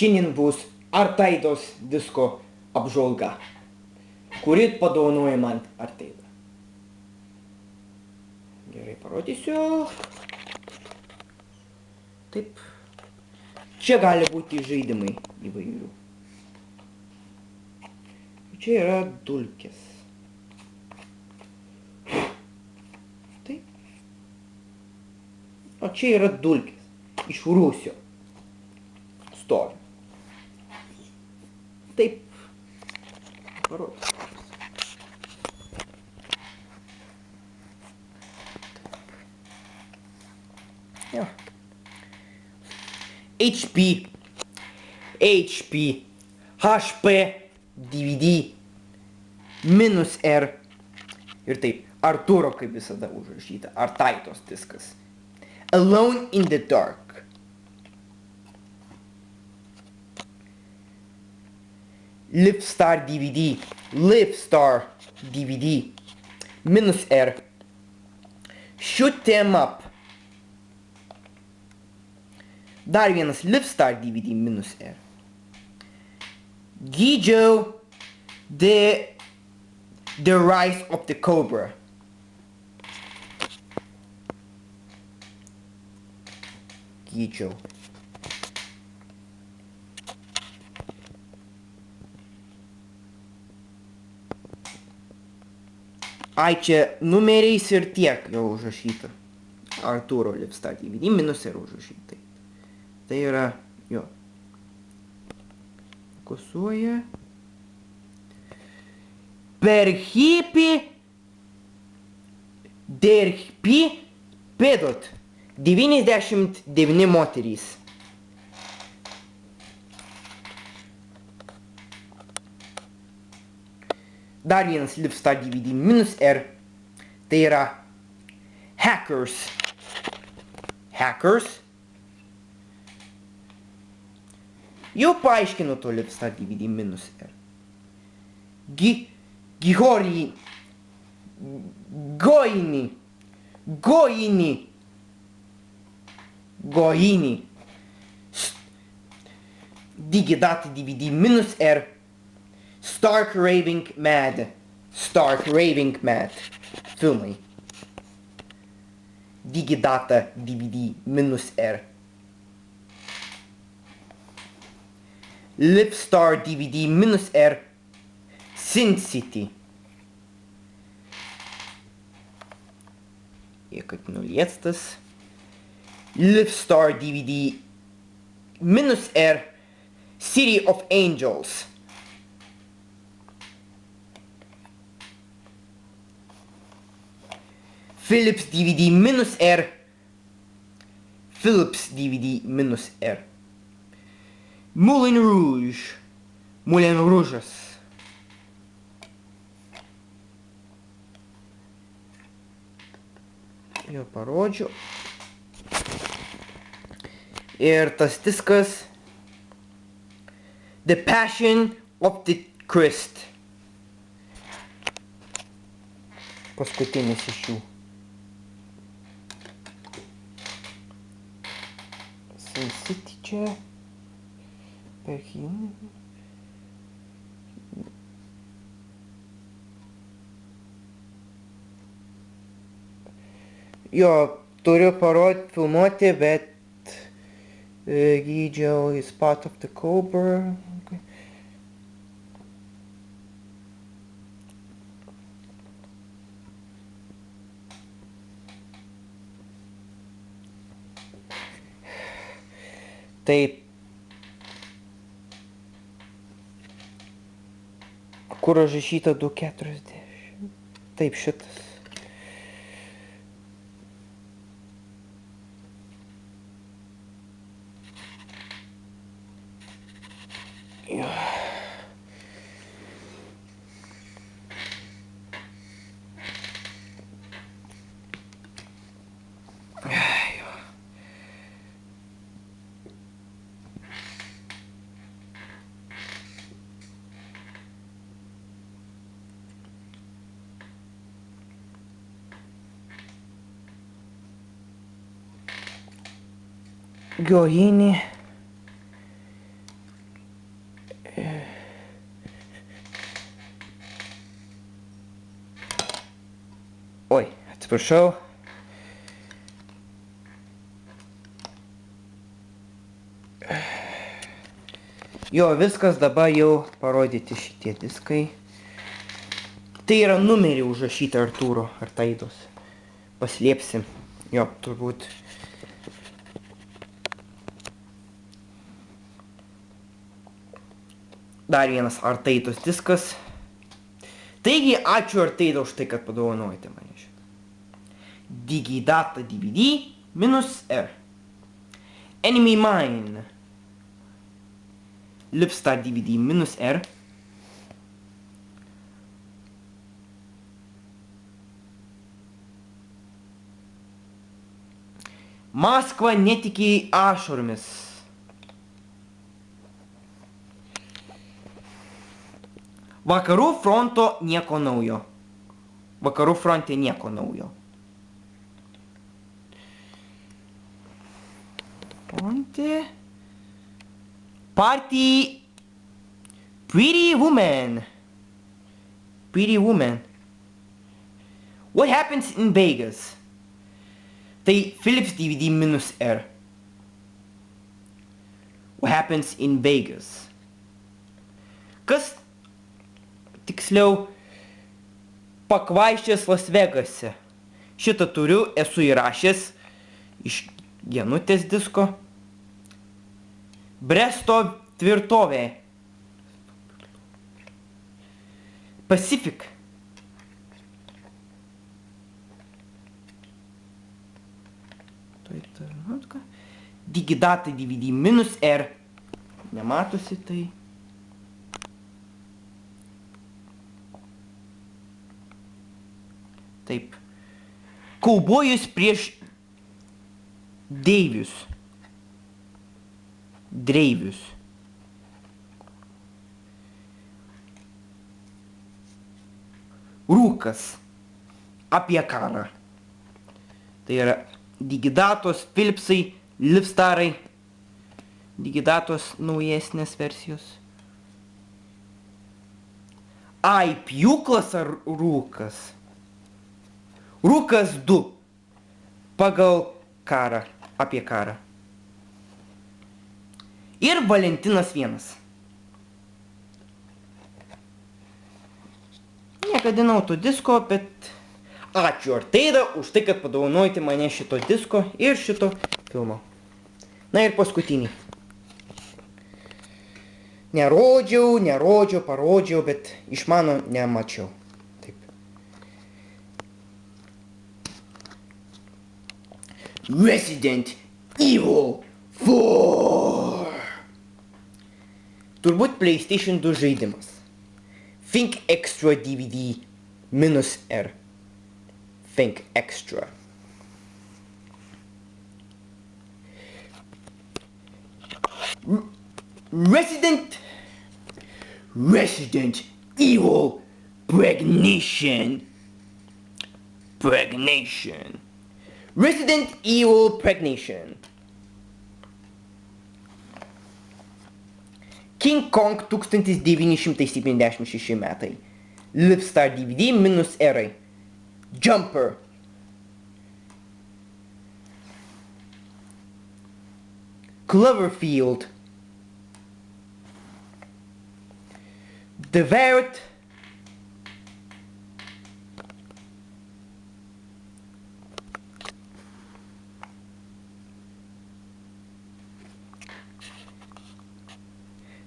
Šiandien bus Artaidos disko apžvalga, kuri padovanoja man Artaidą. Gerai parodysiu. Taip. Čia gali būti žaidimai įvairių. Čia yra dulkės. Taip. O čia yra dulkės. Iš rūsio. Stovi. Taip. Parodysiu. Jo. HP, DVD, -R ir taip, Artūro kaip visada užrašyta, Artaidos diskas. Alone in the Dark. Livstar DVD, -R. Shoot 'em Up. Dar vienas Livstar DVD -R. Gijo, The Rise of the Cobra. Gijo. Ai, čia numeriais ir tiek jau užrašyta. Artūro Livstar DVD -R užrašyta. Tai yra, jo. Fokusuoja. Pėdot. 99 moterys. Dar vienas Livstar DVD -R. Tai yra Hackers. Jau paaiškinu to Livstar DVD -R. Goini. Digidata DVD -R. Stark Raving Mad. Filmai. Digidata DVD -R. Livstar DVD -R. Sin City. Kaip nulietstas. Livstar DVD -R. City of Angels. Philips DVD -R. Moulin Rouge'as. Jo parodžiu. Ir tas diskas The Passion of the Christ. Paskutinis iš jų. Sin City čia. Perhin. Jo, turiu filmuoti, bet Gijo is part of the Cobra. Okay. Taip. Kur užrašyta 240? Taip, šitas. Goini. atsiprašau. Jo, viskas, dabar jau parodyti šitie diskai. Tai yra numeriai užrašyti Artūro Artaidos. Paslėpsim. Jo, turbūt. Dar vienas Artaidos diskas. Taigi, ačiū Artaido už tai, kad padovanojate mane šitą. Digidata DVD -R. Enemy Mine. Lipstar DVD -R. Maskva netiki ašaromis. Vakarų fronto nieko naujo. Vakarų fronte nieko naujo. Fronte. Party. Pretty Woman. Pretty Woman. What happens in Vegas? Tai Philips DVD -R. What happens in Vegas? Kas tiksliau pakvaiščias Las Vegase. Šitą turiu, esu įrašęs iš Genutės disko. Bresto tvirtovė. Pacific. Digidata DVD -R. Nematosi tai. Taip. Kaubojus prieš deivius. Dreivius. Rūkas. Apie karą. Tai yra Digidatos, Philipsai, Lipstarai. Digidatos naujesnės versijos. Ai, pjūklas ar rūkas? Rūkas 2. Pagal karą. Apie karą. Ir Valentinas 1. Nekadinau to disko, bet ačiū Artaida už tai, kad padovanojate mane šito disko ir šito filmo. Na ir paskutinį. Nerodžiau, parodžiau, bet iš mano nemačiau. Taip. Resident Evil 4. Turbūt PlayStation 2 žaidimas. Think Extra DVD -R. Think Extra. Resident Evil Pregnation. Resident Evil Pregnation. King Kong 1976 metai. Lipstar DVD -R. Jumper. Cloverfield. The Verdict.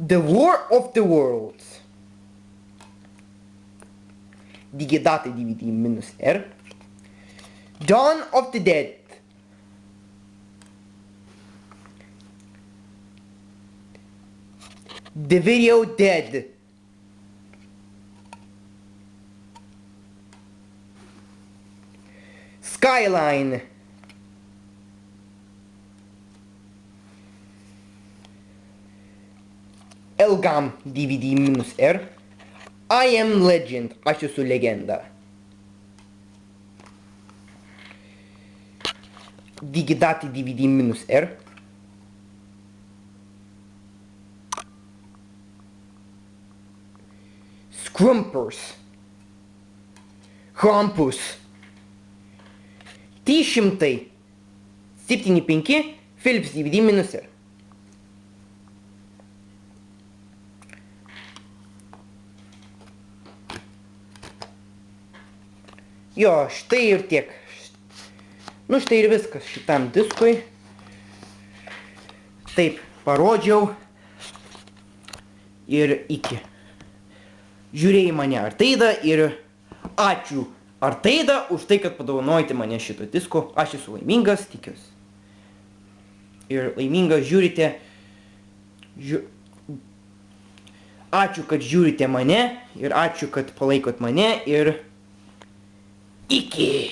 The War of the Worlds. Digidata DVD -R. Dawn of the Dead. The Video Dead. Skyline. Elgam DVD -R. I Am Legend. Aš esu legenda. Digidata DVD -R. Krampus. 375 Philips DVD minus R. Jo, štai ir tiek. Nu, štai ir viskas šitam diskui. Taip, parodžiau. Ir iki. Žiūrėjai mane Artaidą ir ačiū Artaida už tai, kad padovanojate mane šito disko. Aš esu laimingas, tikiuosi. Ir laimingas žiūrite. Ačiū, kad žiūrite mane ir ačiū, kad palaikot mane ir iki.